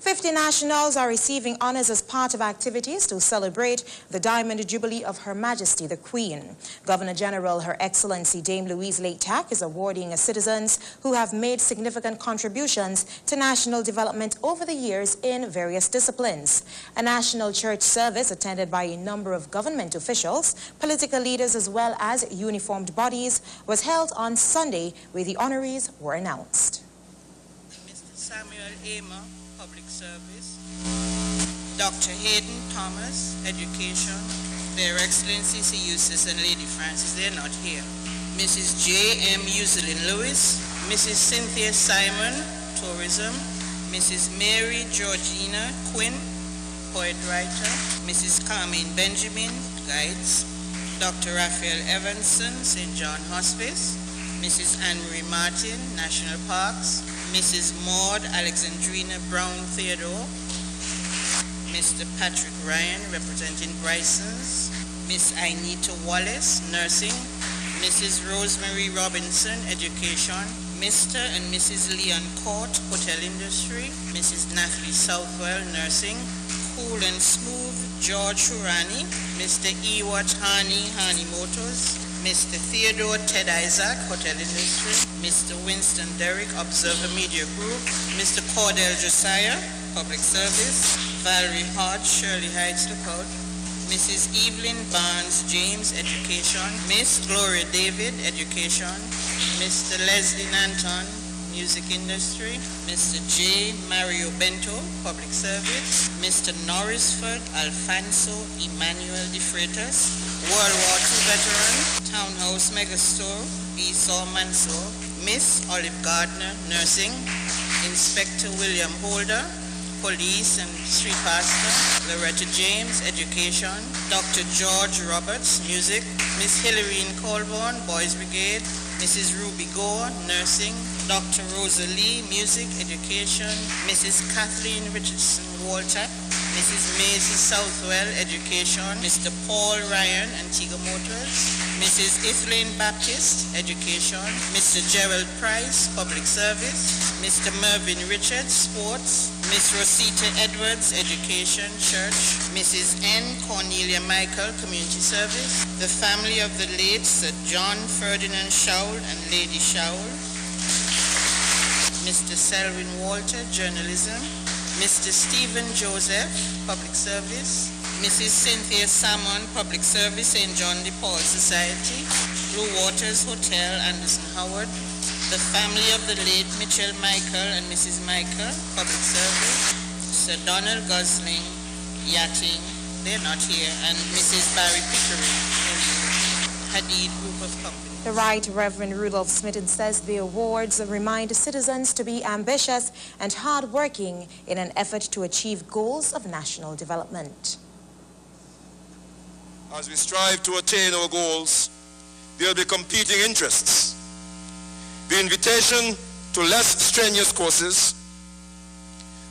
50 nationals are receiving honors as part of activities to celebrate the Diamond Jubilee of Her Majesty the Queen. Governor General Her Excellency Dame Louise Leigh-Tack is awarding citizens who have made significant contributions to national development over the years in various disciplines. A national church service attended by a number of government officials, political leaders as well as uniformed bodies was held on Sunday where the honorees were announced. Mr. Samuel Amer, Public Service. Dr. Hayden Thomas, Education. Their Excellency C. Eustace and Lady Francis, they're not here. Mrs. J. M. Uselin Lewis. Mrs. Cynthia Simon, Tourism. Mrs. Mary Georgina Quinn, Poet Writer. Mrs. Carmine Benjamin, Guides. Dr. Raphael Evanson, St. John Hospice. Mrs. Anne-Marie Martin, National Parks. Mrs. Maud Alexandrina Brown Theodore. Mr. Patrick Ryan, representing Brysons. Miss Ainita Wallace, Nursing. Mrs. Rosemary Robinson, Education. Mr. and Mrs. Leon Court, Hotel Industry. Mrs. Nathalie Southwell, Nursing. Cool and Smooth, George Hurani. Mr. Ewart Hani Motors. Mr. Theodore Ted Isaac, Hotel Industry. Mr. Winston Derrick, Observer Media Group. Mr. Cordell Josiah, Public Service. Valerie Hodge, Shirley Heights Lookout. Mrs. Evelyn Barnes James, Education. Miss Gloria David, Education. Mr. Leslie Nanton, Music Industry. Mr. J. Mario Bento, Public Service. Mr. Norrisford Alfonso Emmanuel De Freitas, World War II veteran. Townhouse Megastore, Esau Mansour. Miss Olive Gardner, Nursing. Inspector William Holder, Police and Street Pastor. Loretta James, Education. Dr. George Roberts, Music. Miss Hillarine Colborn, Boys Brigade. Mrs. Ruby Gore, Nursing. Dr. Rosalie, Music, Education. Mrs. Kathleen Richardson Walter. Mrs. Maisie Southwell, Education. Mr. Paul Ryan, Antigua Motors. Mrs. Evelyn Baptist, Education. Mr. Gerald Price, Public Service. Mr. Mervyn Richards, Sports. Miss Rosita Edwards, Education, Church. Mrs. N. Cornelia Michael, Community Service. The family of the late Sir John Ferdinand Shaul and Lady Shaul. Mr. Selwyn Walter, Journalism. Mr. Stephen Joseph, Public Service. Mrs. Cynthia Salmon, Public Service, St. John de Paul Society. Blue Waters Hotel, Anderson Howard. The family of the late Mitchell Michael and Mrs. Michael, Public Service. Sir Donald Gosling, Yachting, they're not here, and Mrs. Barry Pickering, Hadid Group of Companies. The Right Reverend Rudolph Smitten says the awards remind citizens to be ambitious and hardworking in an effort to achieve goals of national development. As we strive to attain our goals, there will be competing interests. The invitation to less strenuous courses,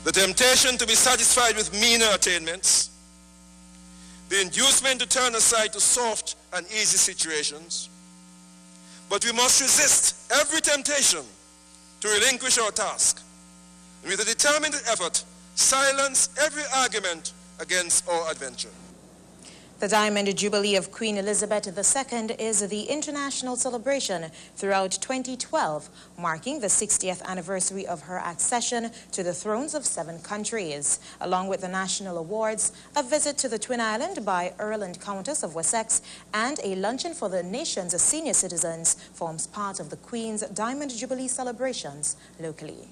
the temptation to be satisfied with meaner attainments, the inducement to turn aside to soft and easy situations. But we must resist every temptation to relinquish our task, and with a determined effort, silence every argument against our adventure. The Diamond Jubilee of Queen Elizabeth II is the international celebration throughout 2012, marking the 60th anniversary of her accession to the thrones of 7 countries. Along with the national awards, a visit to the Twin Island by Earl and Countess of Wessex and a luncheon for the nation's senior citizens forms part of the Queen's Diamond Jubilee celebrations locally.